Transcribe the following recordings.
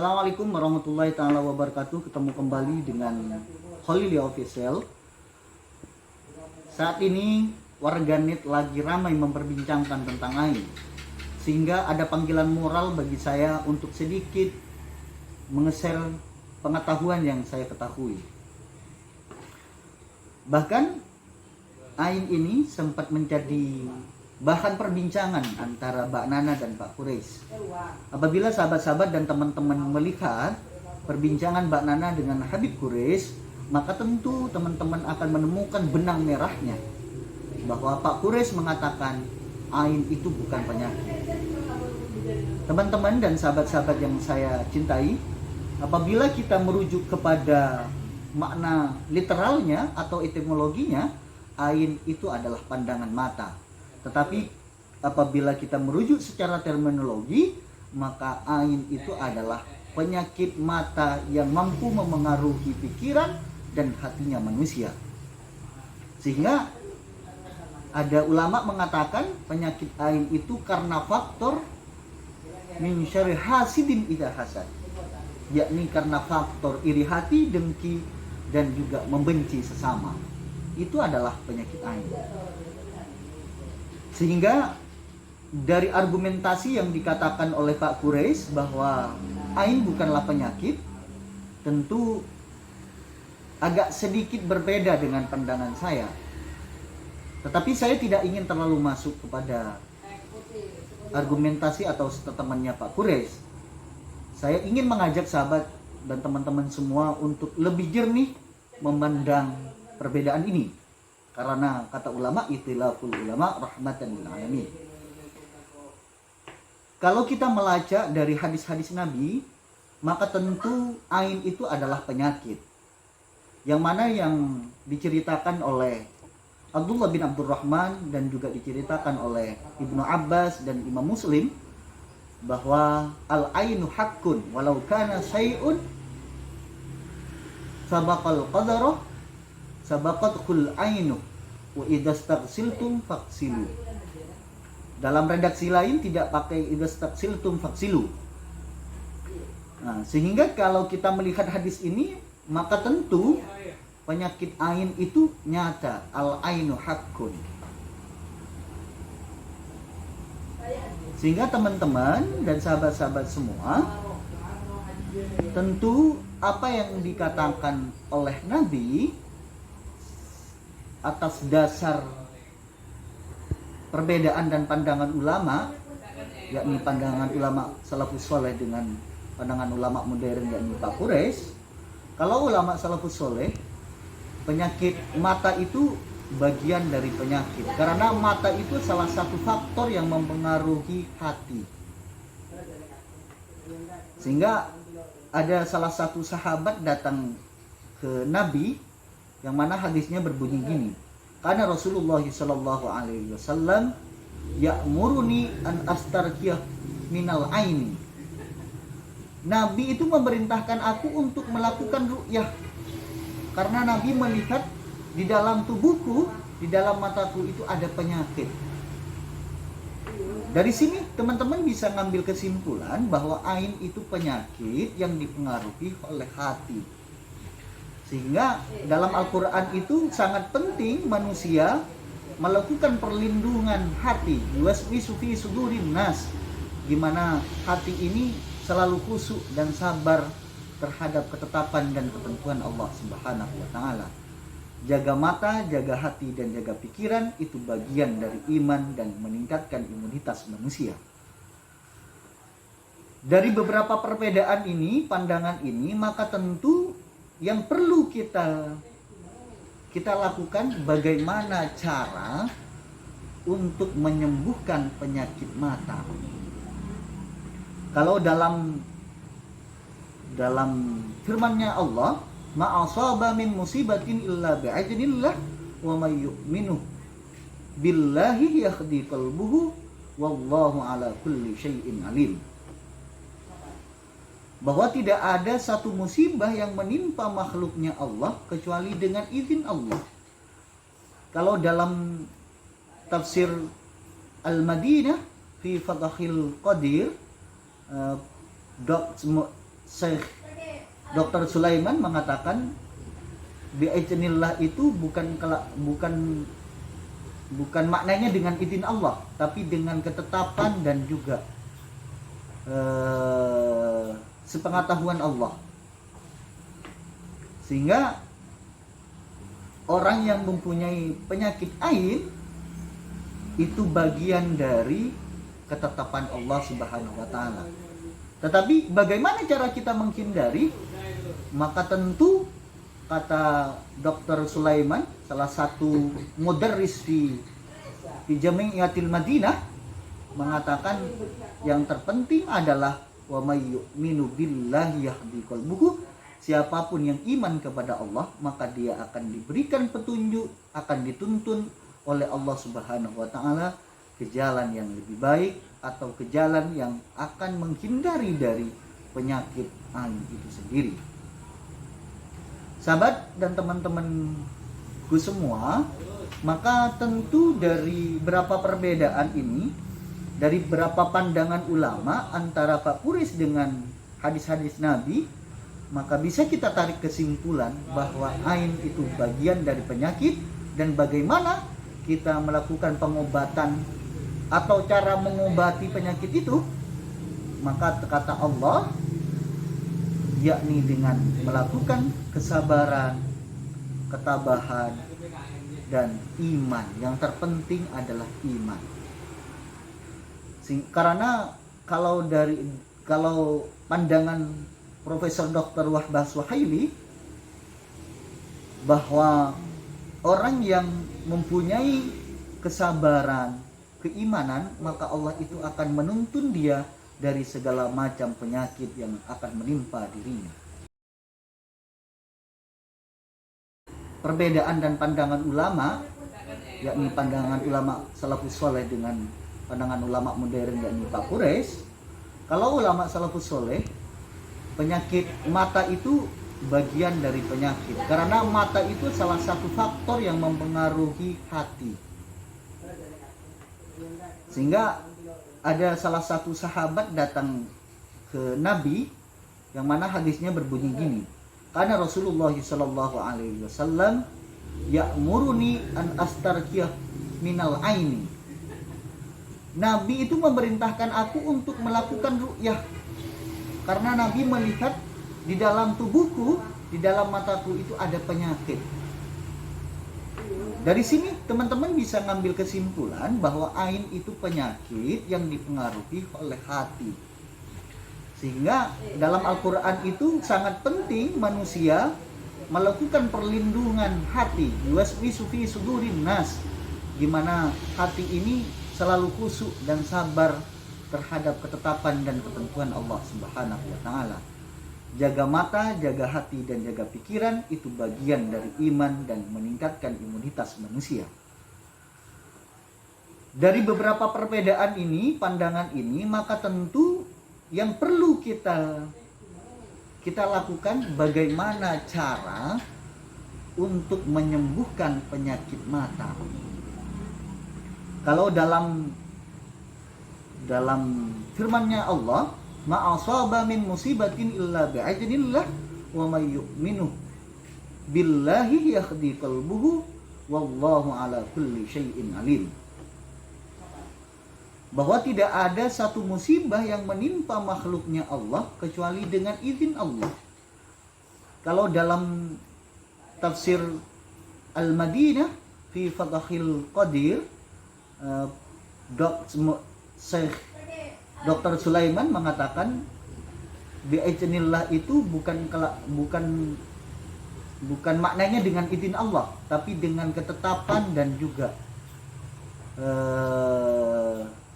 Assalamualaikum warahmatullahi taala wabarakatuh. Ketemu kembali dengan Khalili Official. Saat ini warganet lagi ramai memperbincangkan tentang AIN, sehingga ada panggilan moral bagi saya untuk sedikit menge-share pengetahuan yang saya ketahui. Bahkan AIN ini sempat menjadi bahan perbincangan antara Mbak Nana dan Pak Quraisy. Apabila sahabat-sahabat dan teman-teman melihat perbincangan Mbak Nana dengan Habib Quraisy, maka tentu teman-teman akan menemukan benang merahnya, bahwa Pak Quraisy mengatakan AIN itu bukan penyakit. Teman-teman dan sahabat-sahabat yang saya cintai, apabila kita merujuk kepada makna literalnya atau etimologinya, AIN itu adalah pandangan mata. Tetapi apabila kita merujuk secara terminologi, maka AIN itu adalah penyakit mata yang mampu memengaruhi pikiran dan hatinya manusia. Sehingga ada ulama mengatakan penyakit AIN itu karena faktor min syarri hasidin idza hasad, yakni karena faktor iri hati, dengki, dan juga membenci sesama. Itu adalah penyakit AIN. Sehingga dari argumentasi yang dikatakan oleh Pak Quraisy bahwa AIN bukanlah penyakit, tentu agak sedikit berbeda dengan pandangan saya. Tetapi saya tidak ingin terlalu masuk kepada argumentasi atau statementnya Pak Quraisy. Saya ingin mengajak sahabat dan teman-teman semua untuk lebih jernih memandang perbedaan ini. Karena kata ulama, ikhtilaful ulama rahmatan lil alamin. Kalau kita melacak dari hadis-hadis Nabi, maka tentu AIN itu adalah penyakit. Yang mana yang diceritakan oleh Abdullah bin Abdurrahman dan juga diceritakan oleh Ibnu Abbas dan Imam Muslim, bahwa al-ainu haqqun walau kana syai'un sabaqal qadarah sabaqatul ainu wa idastagsiltum faksilu. Dalam redaksi lain tidak pakai idastagsiltum faksilu. Nah, sehingga kalau kita melihat hadis ini, maka tentu penyakit AIN itu nyata, al-ainu haqqun. Sehingga teman-teman dan sahabat-sahabat semua, tentu apa yang dikatakan oleh Nabi atas dasar perbedaan dan pandangan ulama, yakni pandangan ulama salafus soleh dengan pandangan ulama modern yakni Pak Quraisy. Kalau ulama salafus soleh, penyakit mata itu bagian dari penyakit, karena mata itu salah satu faktor yang mempengaruhi hati. Sehingga ada salah satu sahabat datang ke Nabi, yang mana hadisnya berbunyi gini, karena Rasulullah sallallahu alaihi wasallam ya'muruni an astarqiyah minal aini. Nabi itu memerintahkan aku untuk melakukan ruqyah, karena Nabi melihat di dalam tubuhku, di dalam mataku itu ada penyakit. Dari sini teman-teman bisa ngambil kesimpulan bahwa AIN itu penyakit yang dipengaruhi oleh hati. Sehingga dalam Al-Quran itu sangat penting manusia melakukan perlindungan hati, yuwaswisu fi sudurin nas, gimana hati ini selalu khusyuk dan sabar terhadap ketetapan dan ketentuan Allah Subhanahu wa taala. Jaga mata, jaga hati, dan jaga pikiran itu bagian dari iman dan meningkatkan imunitas manusia. Dari beberapa perbedaan ini, pandangan ini, maka tentu yang perlu kita lakukan bagaimana cara untuk menyembuhkan penyakit mata. Kalau dalam firman-Nya Allah, ma asaba min musibatin illa bi'idznillah wa may yu'minu billahi yahdi qalbuhu wallahu ala kulli syai'in alim. Bahwa tidak ada satu musibah yang menimpa makhluknya Allah kecuali dengan izin Allah. Kalau dalam tafsir Al-Madinah fi Fathul Qadir Syekh Dr. Sulaiman mengatakan bi'idznillah itu bukan maknanya dengan izin Allah, tapi dengan ketetapan dan juga sepengetahuan Allah. Sehingga orang yang mempunyai penyakit ain itu bagian dari ketetapan Allah Subhanahu wa taala. Tetapi bagaimana cara kita menghindari? Maka tentu kata Dr. Sulaiman, salah satu mudarris di Jami'atil Madinah, mengatakan yang terpenting adalah wa may yu'minu billahi yahdi qalbuhu. Siapapun yang iman kepada Allah, maka dia akan diberikan petunjuk, akan dituntun oleh Allah Subhanahu wa taala ke jalan yang lebih baik atau ke jalan yang akan menghindari dari penyakit ain itu sendiri. Sahabat dan teman-temanku semua, maka tentu dari berapa perbedaan ini, dari berapa pandangan ulama antara Pak Qureis dengan hadis-hadis Nabi, maka bisa kita tarik kesimpulan bahwa ain itu bagian dari penyakit, dan bagaimana kita melakukan pengobatan atau cara mengobati penyakit itu. Maka kata Allah, yakni dengan melakukan kesabaran, ketabahan, dan iman. Yang terpenting adalah iman. Karena kalau pandangan Profesor Dr. Wahbah Suhaili, bahwa orang yang mempunyai kesabaran, keimanan, maka Allah itu akan menuntun dia dari segala macam penyakit yang akan menimpa dirinya. Perbedaan dan pandangan ulama, yakni pandangan ulama salafus soleh dengan pandangan ulama modern, yakni Pak Qureis. Kalau ulama salafus soleh, penyakit mata itu bagian dari penyakit, karena mata itu salah satu faktor yang mempengaruhi hati. Sehingga ada salah satu sahabat datang ke Nabi, yang mana hadisnya berbunyi gini, karena Rasulullah sallallahu alaihi wasallam ya'muruni an astarqiyah minal aini. Nabi itu memerintahkan aku untuk melakukan ruqyah, karena Nabi melihat di dalam tubuhku, di dalam mataku itu ada penyakit. Dari sini teman-teman bisa ngambil kesimpulan bahwa ain itu penyakit yang dipengaruhi oleh hati. Sehingga dalam Al-Quran itu sangat penting manusia melakukan perlindungan hati. Yuwaswisu fi sudurin nas, gimana hati ini selalu khusyuk dan sabar terhadap ketetapan dan ketentuan Allah Subhanahu wa taala. Jaga mata, jaga hati, dan jaga pikiran itu bagian dari iman dan meningkatkan imunitas manusia. Dari beberapa perbedaan ini, pandangan ini, maka tentu yang perlu kita lakukan bagaimana cara untuk menyembuhkan penyakit mata. Kalau dalam firman-Nya Allah, ma asaba min musibatin illa bi'idznillah wa may yu'minu billahi yahdi qalbuhu wallahu ala kulli syai'in alim. Bahwa tidak ada satu musibah yang menimpa makhluknya Allah kecuali dengan izin Allah. Kalau dalam tafsir Al-Madinah fi Fathul Qadir, Syekh Dr. Sulaiman mengatakan bi'idznillah itu bukan maknanya dengan izin Allah, tapi dengan ketetapan dan juga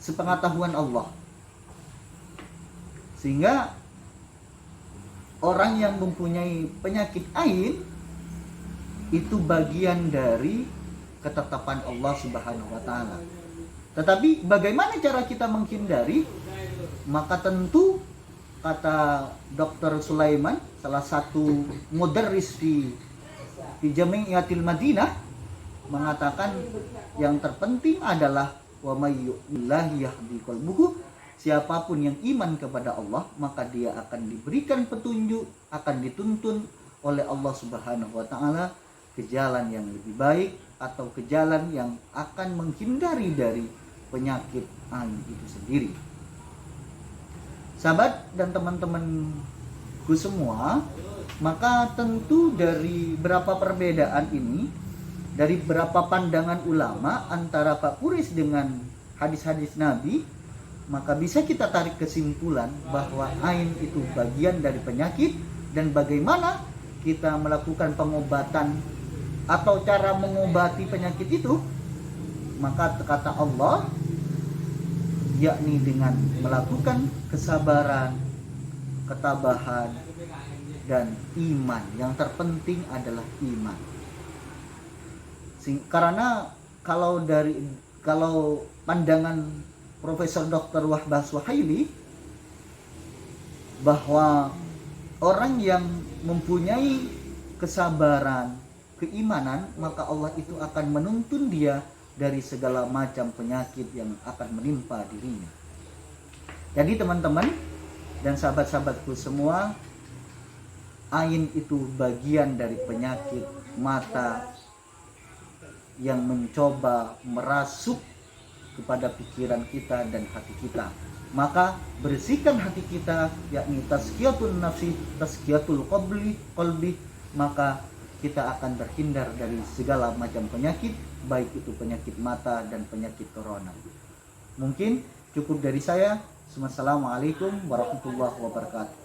sepengetahuan Allah. Sehingga orang yang mempunyai penyakit ain itu bagian dari ketetapan Allah Subhanahu wa taala. Tetapi bagaimana cara kita menghindari? Maka tentu kata Dr. Sulaiman, salah satu mudarris di Jami'atil Madinah, mengatakan yang terpenting adalah wa may yu'minu billahi yahdi qalbuhu. siapapun yang iman kepada Allah, maka dia akan diberikan petunjuk, akan dituntun oleh Allah Subhanahu wa taala ke jalan yang lebih baik atau ke jalan yang akan menghindari dari penyakit ain itu sendiri. Sahabat dan teman-temanku semua, maka tentu dari berapa perbedaan ini, dari berapa pandangan ulama antara Pak Kureis dengan hadis-hadis Nabi, maka bisa kita tarik kesimpulan bahwa ain itu bagian dari penyakit, dan bagaimana kita melakukan pengobatan atau cara mengobati penyakit itu, maka kata Allah, yakni dengan melakukan kesabaran, ketabahan, dan iman. Yang terpenting adalah iman. Karena kalau pandangan Profesor Dr. Wahbah Suhaili, bahwa orang yang mempunyai kesabaran, keimanan, maka Allah itu akan menuntun dia dari segala macam penyakit yang akan menimpa dirinya. Jadi teman-teman dan sahabat-sahabatku semua, ain itu bagian dari penyakit mata yang mencoba merasuk kepada pikiran kita dan hati kita. Maka bersihkan hati kita, yakni tazkiyatun nafsi, tazkiyatul qalbi, maka kita akan terhindar dari segala macam penyakit, baik itu penyakit mata dan penyakit corona. Mungkin cukup dari saya. Wassalamualaikum warahmatullahi wabarakatuh.